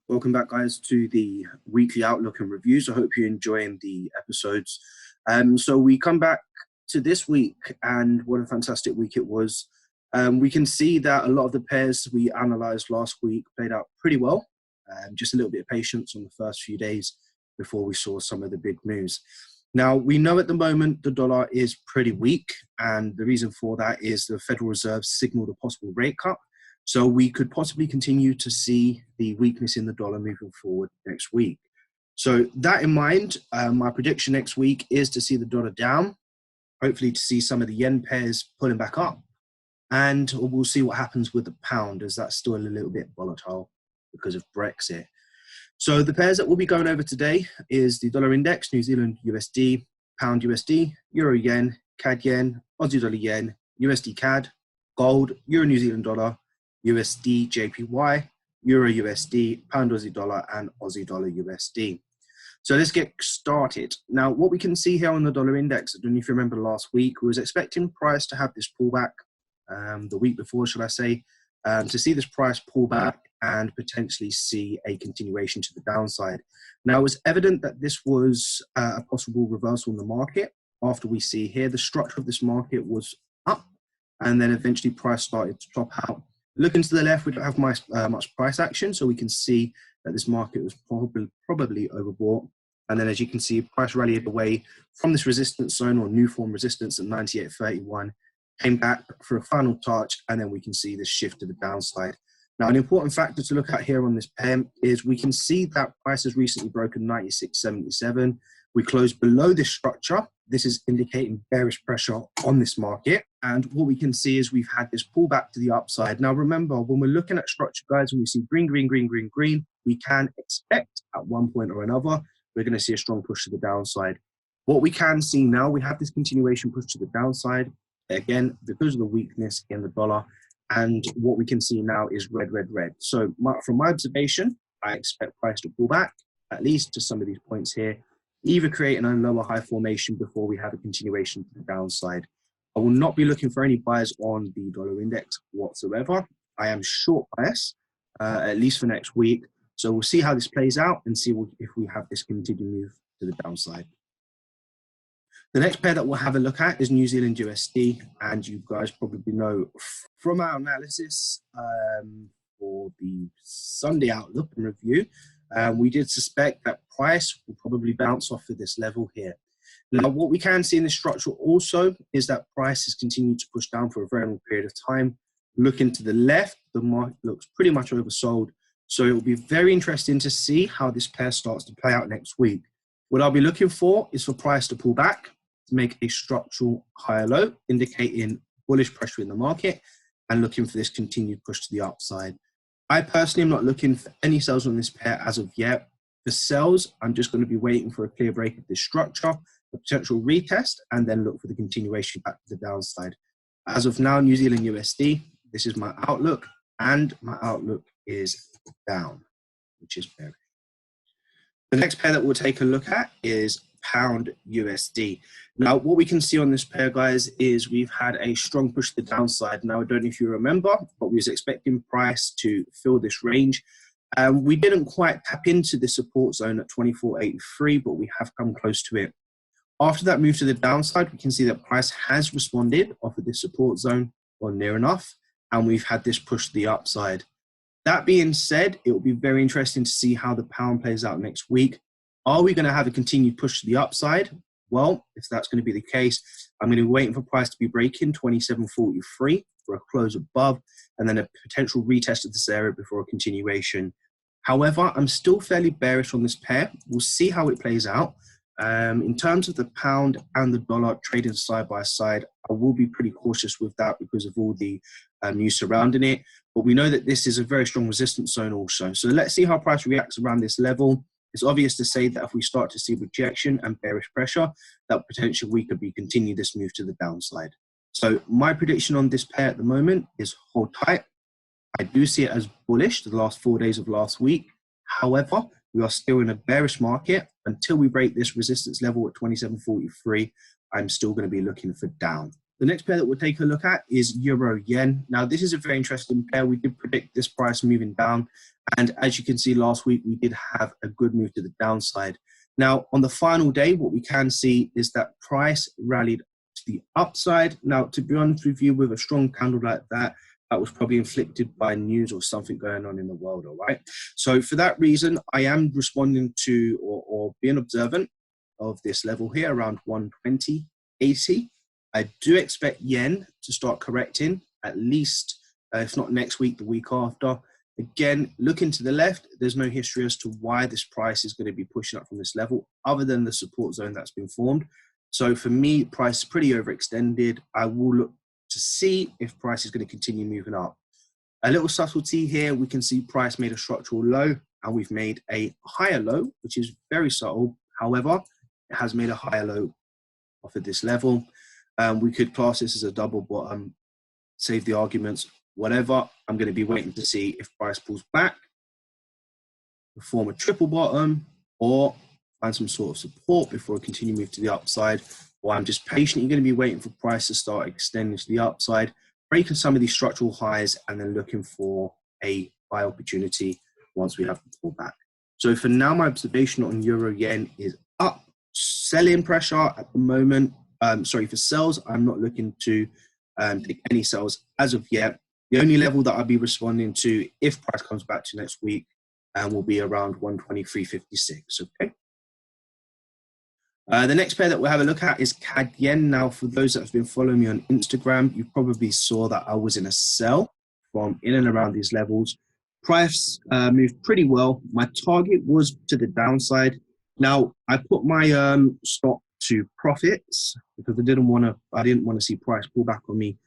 Welcome back, guys, to the weekly outlook and reviews. I hope you're enjoying the episodes. So we come back to this week, and what a fantastic week it was. We can see that a lot of the pairs we analysed last week played out pretty well. Just a little bit of patience on the first few days before we saw some of the big moves. Now, we know at the moment the dollar is pretty weak, and the reason for that is the Federal Reserve signaled a possible rate cut. So we could possibly continue to see the weakness in the dollar moving forward next week. So that in mind, my prediction next week is to see the dollar down, hopefully to see some of the yen pairs pulling back up, and we'll see what happens with the pound, as that's still a little bit volatile because of Brexit. So the pairs that we'll be going over today is the dollar index, New Zealand USD, pound USD, euro yen, Cad Yen, Aussie dollar yen, USD Cad, gold, euro New Zealand dollar, USD JPY, Euro USD, Pound Aussie dollar, and Aussie dollar USD. So let's get started. Now, what we can see here on the dollar index, I don't know if you remember last week, we was expecting price to have this pullback the week before, should I say, to see this price pull back and potentially see a continuation to the downside. Now, it was evident that this was a possible reversal in the market. After we see here, the structure of this market was up, and then eventually price started to top out. Looking to the left, we don't have much price action, so we can see that this market was probably overbought. And then as you can see, price rallied away from this resistance zone or new form resistance at 98.31, came back for a final touch, and then we can see this shift to the downside. Now, an important factor to look at here on this pair is we can see that price has recently broken 96.77. We closed below this structure. This is indicating bearish pressure on this market. And what we can see is we've had this pullback to the upside. Now, remember, when we're looking at structure, guys, when we see green, green, green, green, green, we can expect at one point or another, we're going to see a strong push to the downside. What we can see now, we have this continuation push to the downside, again, because of the weakness in the dollar. And what we can see now is red, red, red. So from my observation, I expect price to pull back, at least to some of these points here, either creating a lower high formation before we have a continuation to the downside. I will not be looking for any buys on the dollar index whatsoever. I am short bias, at least for next week. So we'll see how this plays out and see if we have this continued move to the downside. The next pair that we'll have a look at is New Zealand USD. And you guys probably know from our analysis for the Sunday outlook and review, we did suspect that price will probably bounce off of this level here. Now, what we can see in this structure also is that price has continued to push down for a very long period of time. Looking to the left, the market looks pretty much oversold. So it will be very interesting to see how this pair starts to play out next week. What I'll be looking for is for price to pull back, to make a structural higher low, indicating bullish pressure in the market, and looking for this continued push to the upside. I personally am not looking for any sells on this pair as of yet. For sells, I'm just going to be waiting for a clear break of this structure, a potential retest, and then look for the continuation back to the downside. As of now, New Zealand USD, this is my outlook, and my outlook is down, which is bearish. The next pair that we'll take a look at is pound USD. Now, what we can see on this pair, guys, is we've had a strong push to the downside. Now, I don't know if you remember, but we was expecting price to fill this range. We didn't quite tap into the support zone at 24.83, but we have come close to it. After that move to the downside, we can see that price has responded off of this support zone, or near enough, and we've had this push to the upside. That being said, it will be very interesting to see how the pound plays out next week. Are we going to have a continued push to the upside? Well, if that's going to be the case, I'm going to be waiting for price to be breaking 27.43 for a close above, and then a potential retest of this area before a continuation. However, I'm still fairly bearish on this pair. We'll see how it plays out. In terms of the pound and the dollar trading side by side, I will be pretty cautious with that because of all the news surrounding it. But we know that this is a very strong resistance zone also. So let's see how price reacts around this level. It's obvious to say that if we start to see rejection and bearish pressure, that potentially we could be continue this move to the downside. So my prediction on this pair at the moment is hold tight. I do see it as bullish the last 4 days of last week. However, we are still in a bearish market. Until we break this resistance level at 27.43, I'm still going to be looking for down. The next pair that we'll take a look at is Euro Yen. Now, this is a very interesting pair. We did predict this price moving down. And as you can see last week, we did have a good move to the downside. Now, on the final day, what we can see is that price rallied to the upside. Now, to be honest with you, with a strong candle like that, that was probably inflicted by news or something going on in the world, all right? So for that reason, I am responding to or being observant of this level here around 120.80. I do expect yen to start correcting, at least, if not next week, the week after. Again, looking to the left, there's no history as to why this price is going to be pushing up from this level, other than the support zone that's been formed. So for me, price is pretty overextended. I will look to see if price is going to continue moving up. A little subtlety here, we can see price made a structural low, and we've made a higher low, which is very subtle. However, it has made a higher low off of this level. We could class this as a double bottom, save the arguments, whatever. I'm going to be waiting to see if price pulls back, form a triple bottom, or find some sort of support before I continue to move to the upside. Or I'm just patiently going to be waiting for price to start extending to the upside, breaking some of these structural highs, and then looking for a buy opportunity once we have the pullback. So for now, my observation on Euro Yen is up. Selling pressure at the moment. For sales, I'm not looking to take any sales as of yet. The only level that I'll be responding to if price comes back to next week will be around 123.56. Okay. The next pair that we'll have a look at is Cad Yen. Now, for those that have been following me on Instagram, you probably saw that I was in a sell from in and around these levels. Price moved pretty well. My target was to the downside. Now, I put my stop to profits because I didn't want to see price pull back on me,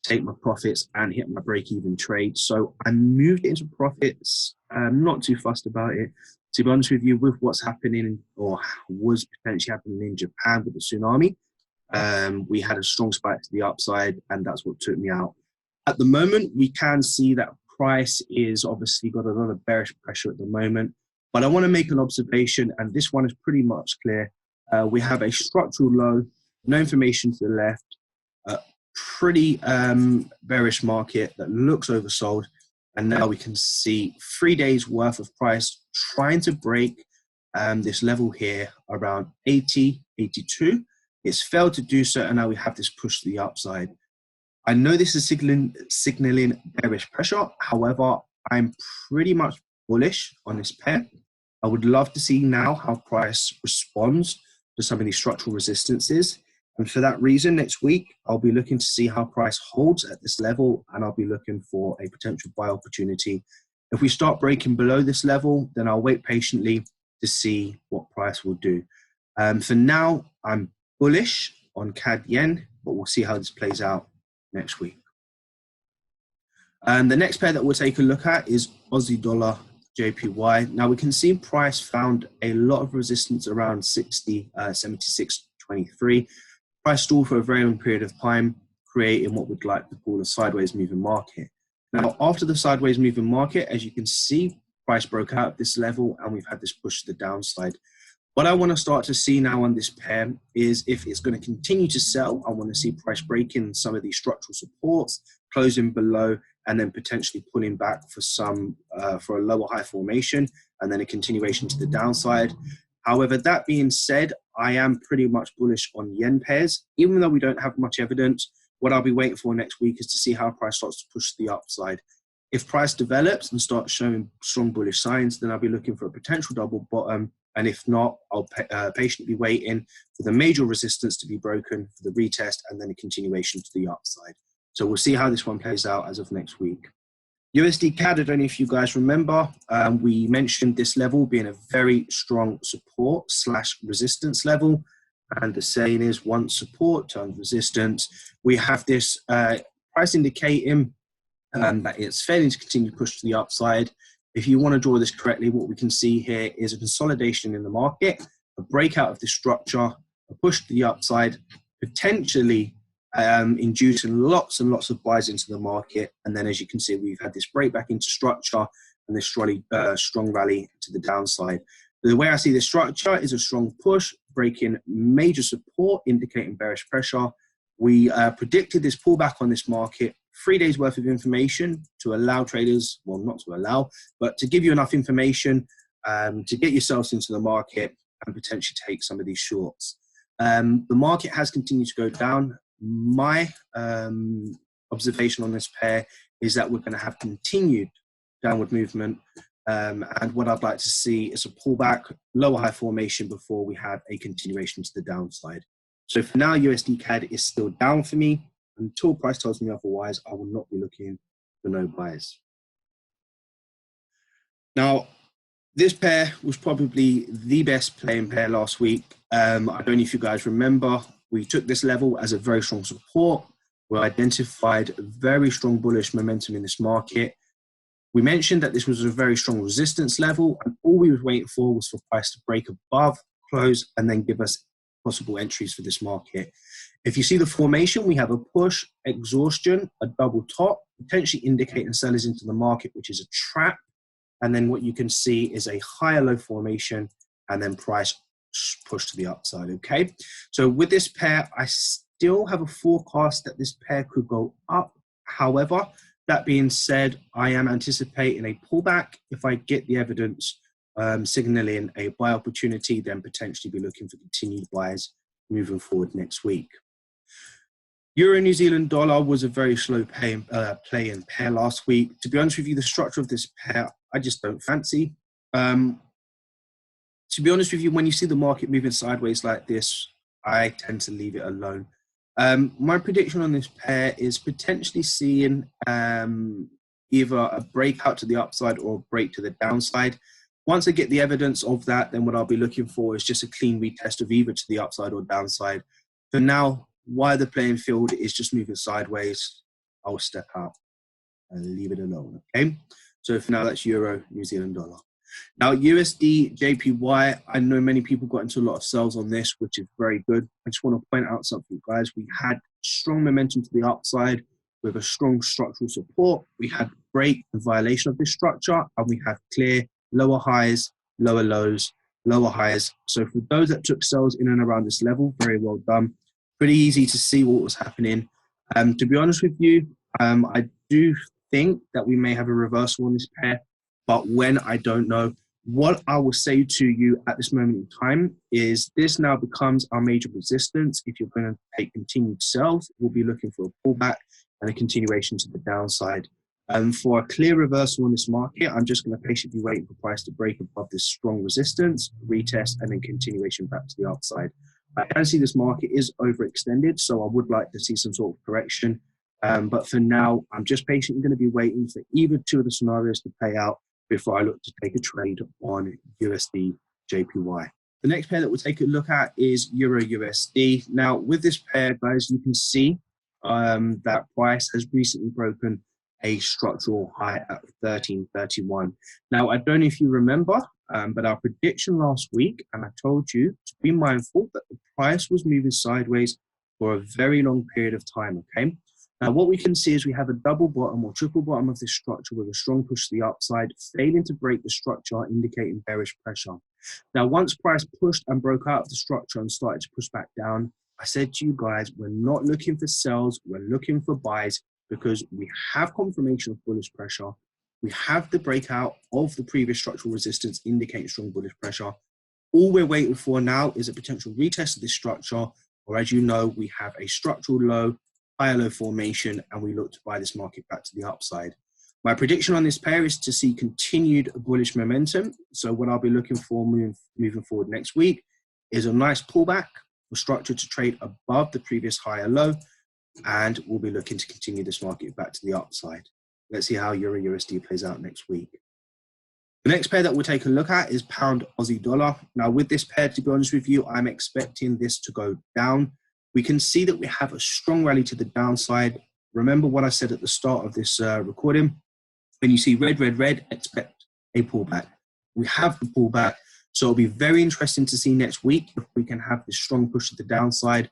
take my profits and hit my break-even trade. So I moved it into profits. I'm not too fussed about it. To be honest with you, with what's happening or was potentially happening in Japan with the tsunami, we had a strong spike to the upside, and that's what took me out. At the moment, we can see that price is obviously got a lot of bearish pressure at the moment, but I want to make an observation, and this one is pretty much clear. We have a structural low, no information to the left, pretty bearish market that looks oversold. And now we can see 3 days worth of price trying to break this level here around 80, 82. It's failed to do so, and now we have this push to the upside. I know this is signaling bearish pressure. However, I'm pretty much bullish on this pair. I would love to see now how price responds to some of these structural resistances. And for that reason, next week, I'll be looking to see how price holds at this level, and I'll be looking for a potential buy opportunity. If we start breaking below this level, then I'll wait patiently to see what price will do. For now, I'm bullish on Cad Yen, but we'll see how this plays out next week. And the next pair that we'll take a look at is Aussie dollar JPY. Now we can see price found a lot of resistance around 76.23. Price stalled for a very long period of time, creating what we'd like to call a sideways moving market. Now, after the sideways moving market, as you can see, price broke out at this level, and we've had this push to the downside. What I want to start to see now on this pair is if it's going to continue to sell, I want to see price breaking some of these structural supports, closing below, and then potentially pulling back for some for a lower high formation, and then a continuation to the downside. However, that being said, I am pretty much bullish on yen pairs. Even though we don't have much evidence, what I'll be waiting for next week is to see how price starts to push the upside. If price develops and starts showing strong bullish signs, then I'll be looking for a potential double bottom. And if not, I'll patiently be waiting for the major resistance to be broken for the retest and then a continuation to the upside. So we'll see how this one plays out as of next week. USD CAD, I don't know if you guys remember, we mentioned this level being a very strong support / resistance level. And the saying is once support turns resistance. We have this price indicating that it's failing to continue to push to the upside. If you want to draw this correctly, what we can see here is a consolidation in the market, a breakout of this structure, a push to the upside, potentially inducing lots and lots of buys into the market. And then as you can see, we've had this break back into structure and this strong rally to the downside. The way I see this structure is a strong push, breaking major support, indicating bearish pressure, We predicted this pullback on this market, 3 days worth of information to allow traders, well, not to allow, but to give you enough information to get yourselves into the market and potentially take some of these shorts. The market has continued to go down. My observation on this pair is that we're going to have continued downward movement. And what I'd like to see is a pullback, lower high formation before we have a continuation to the downside. So for now, USD CAD is still down for me. Until price tells me otherwise, I will not be looking for no buys. Now, this pair was probably the best playing pair last week. I don't know if you guys remember, we took this level as a very strong support. We identified very strong bullish momentum in this market. We mentioned that this was a very strong resistance level, and all we were waiting for was for price to break above, close, and then give us possible entries for this market. If you see the formation, we have a push, exhaustion, a double top, potentially indicating sellers into the market, which is a trap. And then what you can see is a higher low formation and then price push to the upside, okay? So with this pair, I still have a forecast that this pair could go up. However, that being said, I am anticipating a pullback. If I get the evidence signaling a buy opportunity, then potentially be looking for continued buys moving forward next week. Euro New Zealand dollar was a very slow play in pair last week. To be honest with you, the structure of this pair, I just don't fancy. To be honest with you, when you see the market moving sideways like this, I tend to leave it alone. My prediction on this pair is potentially seeing either a breakout to the upside or a break to the downside. Once I get the evidence of that, then what I'll be looking for is just a clean retest of either to the upside or downside. For now, while the playing field is just moving sideways, I'll step out and leave it alone, okay? So for now, that's Euro, New Zealand dollar. Now, USD, JPY, I know many people got into a lot of sells on this, which is very good. I just want to point out something, guys. We had strong momentum to the upside with a strong structural support. We had break and violation of this structure, and we have clear lower highs, lower lows, lower highs. So for those that took sells in and around this level, very well done. Pretty easy to see what was happening. To be honest with you, I do think that we may have a reversal on this pair, but when, I don't know. What I will say to you at this moment in time is this now becomes our major resistance. If you're going to take continued sells, we'll be looking for a pullback and a continuation to the downside. For a clear reversal in this market, I'm just going to patiently wait for price to break above this strong resistance, retest, and then continuation back to the upside. I can see this market is overextended, so I would like to see some sort of correction. But for now, I'm just patiently going to be waiting for either two of the scenarios to play out before I look to take a trade on USD JPY. The next pair that we'll take a look at is Euro USD. Now, with this pair, guys, you can see that price has recently broken a structural high at 13.31. Now, I don't know if you remember, but our prediction last week, and I told you to be mindful that the price was moving sideways for a very long period of time, okay? Now, what we can see is we have a double bottom or triple bottom of this structure with a strong push to the upside, failing to break the structure, indicating bearish pressure. Now, once price pushed and broke out of the structure and started to push back down, I said to you guys, we're not looking for sells, we're looking for buys, because we have confirmation of bullish pressure. We have the breakout of the previous structural resistance indicating strong bullish pressure. All we're waiting for now is a potential retest of this structure, or as you know, we have a structural low, higher low formation, and we look to buy this market back to the upside. My prediction on this pair is to see continued bullish momentum. So what I'll be looking for moving forward next week is a nice pullback for structure to trade above the previous higher low, and we'll be looking to continue this market back to the upside. Let's see how Euro USD plays out next week. The next pair that we'll take a look at is Pound Aussie Dollar. Now, with this pair, to be honest with you, I'm expecting this to go down. We can see that we have a strong rally to the downside. Remember what I said at the start of this recording. When you see red, red, red, expect a pullback. We have the pullback. So it'll be very interesting to see next week if we can have this strong push to the downside.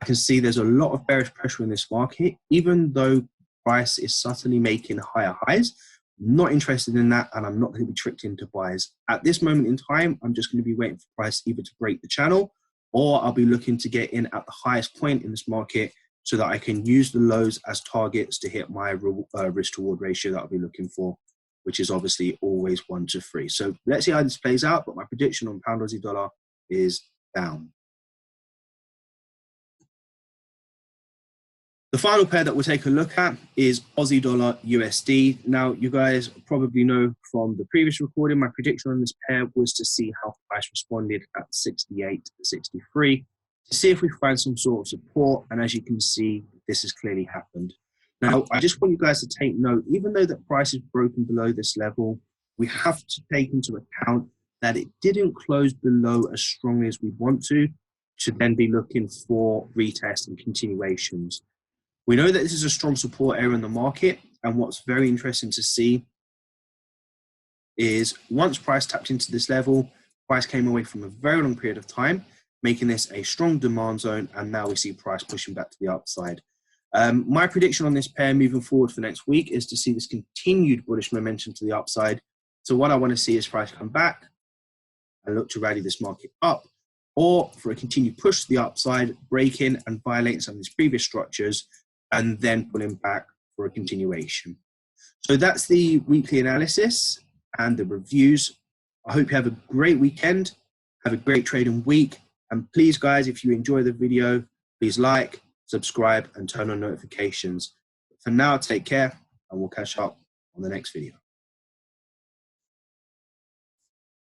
I can see there's a lot of bearish pressure in this market, even though price is subtly making higher highs. I'm not interested in that, and I'm not going to be tricked into buys. At this moment in time, I'm just going to be waiting for price either to break the channel, or I'll be looking to get in at the highest point in this market, so that I can use the lows as targets to hit my risk to reward ratio that I'll be looking for, which is obviously always 1 to 3. So let's see how this plays out, but my prediction on pound Aussie dollar is down. The final pair that we'll take a look at is Aussie dollar USD. Now, you guys probably know from the previous recording, my prediction on this pair was to see how price responded at 68 to 63, to see if we find some sort of support. And as you can see, this has clearly happened. Now, I just want you guys to take note, even though the price is broken below this level, we have to take into account that it didn't close below as strongly as we want to then be looking for retest and continuations. We know that this is a strong support area in the market, and what's very interesting to see is once price tapped into this level, price came away from a very long period of time, making this a strong demand zone, and now we see price pushing back to the upside. My prediction on this pair moving forward for next week is to see this continued bullish momentum to the upside. So what I want to see is price come back and look to rally this market up, or for a continued push to the upside, break in and violate some of these previous structures, and then pulling back for a continuation. So that's the weekly analysis and the reviews. I hope you have a great weekend, have a great trading week, and please guys, if you enjoy the video, please like, subscribe, and turn on notifications. For now, take care, and we'll catch up on the next video.